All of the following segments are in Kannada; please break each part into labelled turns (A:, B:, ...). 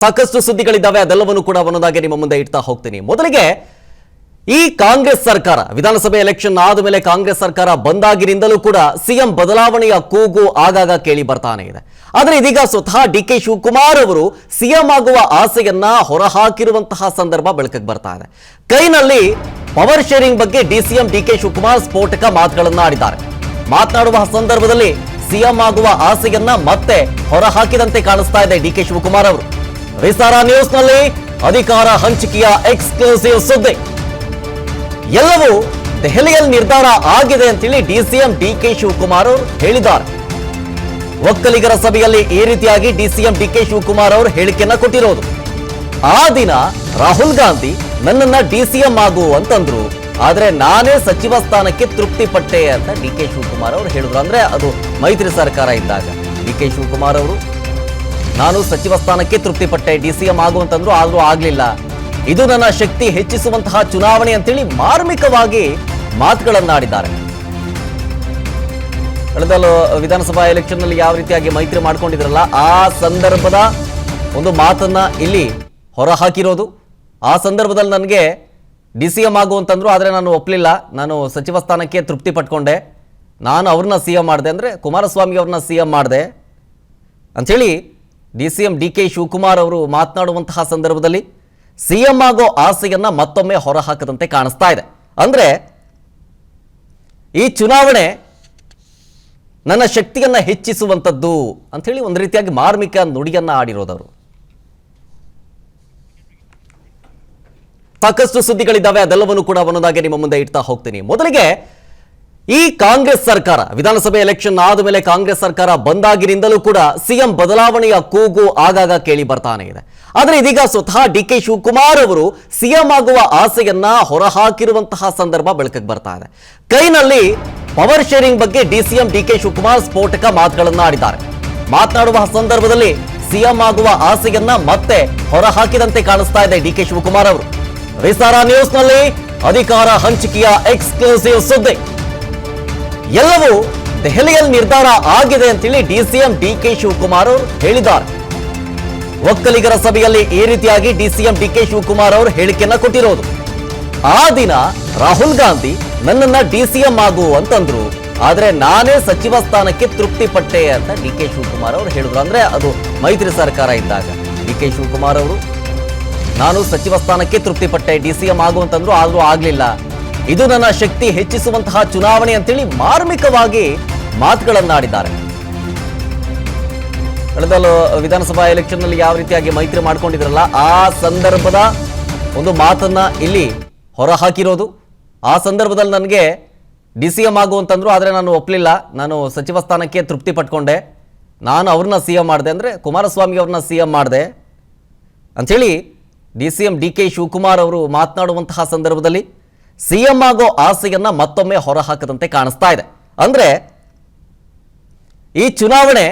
A: ಸಾಕಷ್ಟು ಸುದ್ದಿಗಳಿದ್ದಾವೆ, ಅದೆಲ್ಲವನ್ನು ಕೂಡ ಒಂದೊಂದಾಗಿ ನಿಮ್ಮ ಮುಂದೆ ಇಡ್ತಾ ಹೋಗ್ತೀನಿ. ಮೊದಲಿಗೆ ಈ ಕಾಂಗ್ರೆಸ್ ಸರ್ಕಾರ ವಿಧಾನಸಭೆ ಎಲೆಕ್ಷನ್ ಆದ ಮೇಲೆ ಕಾಂಗ್ರೆಸ್ ಸರ್ಕಾರ ಬಂದಾಗಿನಿಂದಲೂ ಕೂಡ ಸಿಎಂ ಬದಲಾವಣೆಯ ಕೂಗು ಆಗಾಗ ಕೇಳಿ ಬರ್ತಾನೆ ಇದೆ. ಆದರೆ ಇದೀಗ ಸ್ವತಃ ಡಿ.ಕೆ. ಶಿವಕುಮಾರ್ ಅವರು ಸಿಎಂ ಆಗುವ ಆಸೆಯನ್ನ ಹೊರಹಾಕಿರುವಂತಹ ಸಂದರ್ಭ ಬೆಳಕಿಗೆ ಬರ್ತಾ ಇದೆ. ಕೈನಲ್ಲಿ ಪವರ್ ಶೇರಿಂಗ್ ಬಗ್ಗೆ ಡಿಸಿಎಂ ಡಿ.ಕೆ. ಶಿವಕುಮಾರ್ ಸ್ಫೋಟಕ ಮಾತುಗಳನ್ನ ಆಡಿದ್ದಾರೆ. ಮಾತನಾಡುವ ಸಂದರ್ಭದಲ್ಲಿ ಸಿಎಂ ಆಗುವ ಆಸೆಯನ್ನ ಮತ್ತೆ ಹೊರಹಾಕಿದಂತೆ ಕಾಣಿಸ್ತಾ ಇದೆ ಡಿ.ಕೆ. ಶಿವಕುಮಾರ್ ಅವರು. ವಿಸ್ತಾರ ನ್ಯೂಸ್ ನಲ್ಲಿ ಅಧಿಕಾರ ಹಂಚಿಕೆಯ ಎಕ್ಸ್ಕ್ಲೂಸಿವ್ ಸುದ್ದಿ. ಎಲ್ಲವೂ ದೆಹಲಿಯಲ್ಲಿ ನಿರ್ಧಾರ ಆಗಿದೆ ಅಂತೇಳಿ ಡಿಸಿಎಂ ಡಿ.ಕೆ. ಶಿವಕುಮಾರ್ ಅವರು ಹೇಳಿದ್ದಾರೆ. ಒಕ್ಕಲಿಗರ ಸಭೆಯಲ್ಲಿ ಈ ರೀತಿಯಾಗಿ ಡಿಸಿಎಂ ಡಿ.ಕೆ. ಶಿವಕುಮಾರ್ ಅವರು ಹೇಳಿಕೆಯನ್ನ ಕೊಟ್ಟಿರೋದು. ಆ ದಿನ ರಾಹುಲ್ ಗಾಂಧಿ ನನ್ನನ್ನ ಡಿಸಿಎಂ ಆಗು ಅಂತಂದ್ರು, ಆದ್ರೆ ನಾನೇ ಸಚಿವ ಸ್ಥಾನಕ್ಕೆ ತೃಪ್ತಿ ಪಟ್ಟೆ ಅಂತ ಡಿ.ಕೆ. ಶಿವಕುಮಾರ್ ಅವರು ಹೇಳಿದ್ರು. ಅಂದ್ರೆ ಅದು ಮೈತ್ರಿ ಸರ್ಕಾರ ಇದ್ದಾಗ ಡಿ.ಕೆ. ಶಿವಕುಮಾರ್ ಅವರು ನಾನು ಸಚಿವ ಸ್ಥಾನಕ್ಕೆ ತೃಪ್ತಿ ಪಟ್ಟೆ, ಡಿಸಿಎಂ ಆಗುವಂತಂದ್ರು, ಆದ್ರೂ ಆಗ್ಲಿಲ್ಲ, ಇದು ನನ್ನ ಶಕ್ತಿ ಹೆಚ್ಚಿಸುವಂತಹ ಚುನಾವಣೆ ಅಂತೇಳಿ ಮಾರ್ಮಿಕವಾಗಿ ಮಾತುಗಳನ್ನಾಡಿದ್ದಾರೆ. ಕಳೆದ ವಿಧಾನಸಭಾ ಎಲೆಕ್ಷನ್ ನಲ್ಲಿ ಯಾವ ರೀತಿಯಾಗಿ ಮೈತ್ರಿ ಮಾಡ್ಕೊಂಡಿದ್ರಲ್ಲ, ಆ ಸಂದರ್ಭದ ಒಂದು ಮಾತನ್ನ ಇಲ್ಲಿ ಹೊರ ಹಾಕಿರೋದು. ಆ ಸಂದರ್ಭದಲ್ಲಿ ನನಗೆ ಡಿಸಿಎಂ ಆಗುವಂತಂದ್ರು, ಆದ್ರೆ ನಾನು ಒಪ್ಪಲಿಲ್ಲ, ನಾನು ಸಚಿವ ಸ್ಥಾನಕ್ಕೆ ತೃಪ್ತಿ ಪಟ್ಕೊಂಡೆ, ನಾನು ಅವ್ರನ್ನ ಸಿಎಂ ಮಾಡಿದೆ, ಅಂದ್ರೆ ಕುಮಾರಸ್ವಾಮಿ ಅವ್ರನ್ನ ಸಿಎಂ ಮಾಡಿದೆ ಅಂಥೇಳಿ ಡಿಸಿಎಂ ಡಿ.ಕೆ. ಶಿವಕುಮಾರ್ ಅವರು ಮಾತನಾಡುವಂತಹ ಸಂದರ್ಭದಲ್ಲಿ ಸಿಎಂ ಆಗೋ ಆಸೆಯನ್ನ ಮತ್ತೊಮ್ಮೆ ಹೊರಹಾಕದಂತೆ ಕಾಣಿಸ್ತಾ ಇದೆ. ಅಂದ್ರೆ ಈ ಚುನಾವಣೆ ನನ್ನ ಶಕ್ತಿಯನ್ನ ಹೆಚ್ಚಿಸುವಂಥದ್ದು ಅಂಥೇಳಿ ಒಂದು ರೀತಿಯಾಗಿ ಮಾರ್ಮಿಕ ನುಡಿಯನ್ನ ಆಡಿರೋದವರು. ಸಾಕಷ್ಟು ಸುದ್ದಿಗಳಿದ್ದಾವೆ, ಅದೆಲ್ಲವನ್ನು ಕೂಡ ಒಂದೊಂದಾಗಿ ನಿಮ್ಮ ಮುಂದೆ ಇಡ್ತಾ ಹೋಗ್ತೀನಿ. ಮೊದಲಿಗೆ ಈ ಕಾಂಗ್ರೆಸ್ ಸರ್ಕಾರ ವಿಧಾನಸಭೆ ಎಲೆಕ್ಷನ್ ಆದ ಮೇಲೆ ಕಾಂಗ್ರೆಸ್ ಸರ್ಕಾರ ಬಂದಾಗಿನಿಂದಲೂ ಕೂಡ ಸಿಎಂ ಬದಲಾವಣೆಯ ಕೂಗು ಆಗಾಗ ಕೇಳಿ ಬರ್ತಾನೆ ಇದೆ. ಆದರೆ ಇದೀಗ ಸ್ವತಃ ಡಿ.ಕೆ. ಶಿವಕುಮಾರ್ ಅವರು ಸಿಎಂ ಆಗುವ ಆಸೆಯನ್ನ ಹೊರಹಾಕಿರುವಂತಹ ಸಂದರ್ಭ ಬೆಳಕಿಗೆ ಬರ್ತಾ ಇದೆ. ಕೈನಲ್ಲಿ ಪವರ್ ಶೇರಿಂಗ್ ಬಗ್ಗೆ ಡಿಸಿಎಂ ಡಿ.ಕೆ. ಶಿವಕುಮಾರ್ ಸ್ಫೋಟಕ ಮಾತುಗಳನ್ನ ಆಡಿದ್ದಾರೆ. ಮಾತನಾಡುವ ಸಂದರ್ಭದಲ್ಲಿ ಸಿಎಂ ಆಗುವ ಆಸೆಯನ್ನ ಮತ್ತೆ ಹೊರಹಾಕಿದಂತೆ ಕಾಣಿಸ್ತಾ ಇದೆ ಡಿ.ಕೆ. ಶಿವಕುಮಾರ್ ಅವರು. ವಿಸ್ತಾರ ನ್ಯೂಸ್ ನಲ್ಲಿ ಅಧಿಕಾರ ಹಂಚಿಕೆಯ ಎಕ್ಸ್ಕ್ಲೂಸಿವ್ ಸುದ್ದಿ. ಎಲ್ಲವೂ ದೆಹಲಿಯಲ್ಲಿ ನಿರ್ಧಾರ ಆಗಿದೆ ಅಂತೇಳಿ ಡಿಸಿಎಂ ಡಿ.ಕೆ. ಶಿವಕುಮಾರ್ ಅವರು ಹೇಳಿದ್ದಾರೆ. ಒಕ್ಕಲಿಗರ ಸಭೆಯಲ್ಲಿ ಈ ರೀತಿಯಾಗಿ ಡಿಸಿಎಂ ಡಿ.ಕೆ. ಶಿವಕುಮಾರ್ ಅವರು ಹೇಳಿಕೆಯನ್ನ ಕೊಟ್ಟಿರೋದು. ಆ ದಿನ ರಾಹುಲ್ ಗಾಂಧಿ ನನ್ನನ್ನ ಡಿಸಿಎಂ ಆಗು ಅಂತಂದ್ರು, ಆದ್ರೆ ನಾನೇ ಸಚಿವ ಸ್ಥಾನಕ್ಕೆ ತೃಪ್ತಿ ಪಟ್ಟೆ ಅಂತ ಡಿ.ಕೆ. ಶಿವಕುಮಾರ್ ಅವರು ಹೇಳಿದ್ರು. ಅಂದ್ರೆ ಅದು ಮೈತ್ರಿ ಸರ್ಕಾರ ಇದ್ದಾಗ ಡಿ.ಕೆ. ಶಿವಕುಮಾರ್ ಅವರು ನಾನು ಸಚಿವ ಸ್ಥಾನಕ್ಕೆ ತೃಪ್ತಿ ಪಟ್ಟೆ, ಡಿಸಿಎಂ ಆಗುವಂತಂದ್ರು, ಆದ್ರೂ ಆಗ್ಲಿಲ್ಲ, ಇದು ನನ್ನ ಶಕ್ತಿ ಹೆಚ್ಚಿಸುವಂತಹ ಚುನಾವಣೆ ಅಂತೇಳಿ ಮಾರ್ಮಿಕವಾಗಿ ಮಾತುಗಳನ್ನಾಡಿದ್ದಾರೆ. ಕಳೆದ ವಿಧಾನಸಭಾ ಎಲೆಕ್ಷನ್ ನಲ್ಲಿ ಯಾವ ರೀತಿಯಾಗಿ ಮೈತ್ರಿ ಮಾಡ್ಕೊಂಡಿದ್ರಲ್ಲ, ಆ ಸಂದರ್ಭದ ಒಂದು ಮಾತನ್ನ ಇಲ್ಲಿ ಹೊರ ಹಾಕಿರೋದು. ಆ ಸಂದರ್ಭದಲ್ಲಿ ನನಗೆ ಡಿಸಿಎಂ ಆಗುವಂತಂದ್ರು, ಆದ್ರೆ ನಾನು ಒಪ್ಪಲಿಲ್ಲ, ನಾನು ಸಚಿವ ಸ್ಥಾನಕ್ಕೆ ತೃಪ್ತಿ ಪಟ್ಕೊಂಡೆ, ನಾನು ಅವ್ರನ್ನ ಸಿಎಂ ಮಾಡಿದೆ, ಅಂದ್ರೆ ಕುಮಾರಸ್ವಾಮಿ ಅವ್ರನ್ನ ಸಿಎಂ ಮಾಡಿದೆ ಅಂಥೇಳಿ ಡಿಸಿಎಂ ಡಿ.ಕೆ. ಶಿವಕುಮಾರ್ ಅವರು ಮಾತನಾಡುವಂತಹ ಸಂದರ್ಭದಲ್ಲಿ ಸಿಎಂ ಆಗೋ ಆಸೆಯನ್ನ ಮತ್ತೊಮ್ಮೆ ಹೊರಹಾಕದಂತೆ ಕಾಣಿಸ್ತಾ ಇದೆ. ಅಂದ್ರೆ ಈ ಚುನಾವಣೆ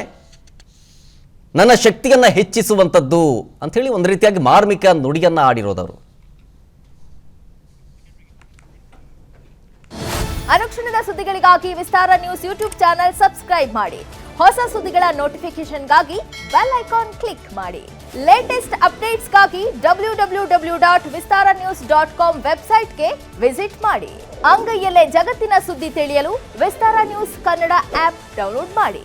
A: ನನ್ನ ಶಕ್ತಿಯನ್ನ ಹೆಚ್ಚಿಸುವಂಥದ್ದು ಅಂಥೇಳಿ ಒಂದು ರೀತಿಯಾಗಿ ಮಾರ್ಮಿಕ ನುಡಿಯನ್ನ ಆಡಿರೋದವರು.
B: ಅನುಕ್ಷಣದ ಸುದ್ದಿಗಳಿಗಾಗಿ ವಿಸ್ತಾರ ನ್ಯೂಸ್ ಯೂಟ್ಯೂಬ್ ಚಾನೆಲ್ ಸಬ್ಸ್ಕ್ರೈಬ್ ಮಾಡಿ. ಹೊಸ ಸುದ್ದಿಗಳ ನೋಟಿಫಿಕೇಶನ್ಗಾಗಿ ಬೆಲ್ ಐಕಾನ್ ಕ್ಲಿಕ್ ಮಾಡಿ. ಲೇಟೆಸ್ಟ್ ಅಪ್ಡೇಟ್ಸ್ಗಾಗಿ www.vistaranews.com ವೆಬ್ಸೈಟ್ಗೆ ವಿಸಿಟ್ ಮಾಡಿ. ಅಂಗೈಯಲ್ಲೇ ಜಗತ್ತಿನ ಸುದ್ದಿ ತಿಳಿಯಲು ವಿಸ್ತಾರ ನ್ಯೂಸ್ ಕನ್ನಡ ಆಪ್ ಡೌನ್ಲೋಡ್ ಮಾಡಿ.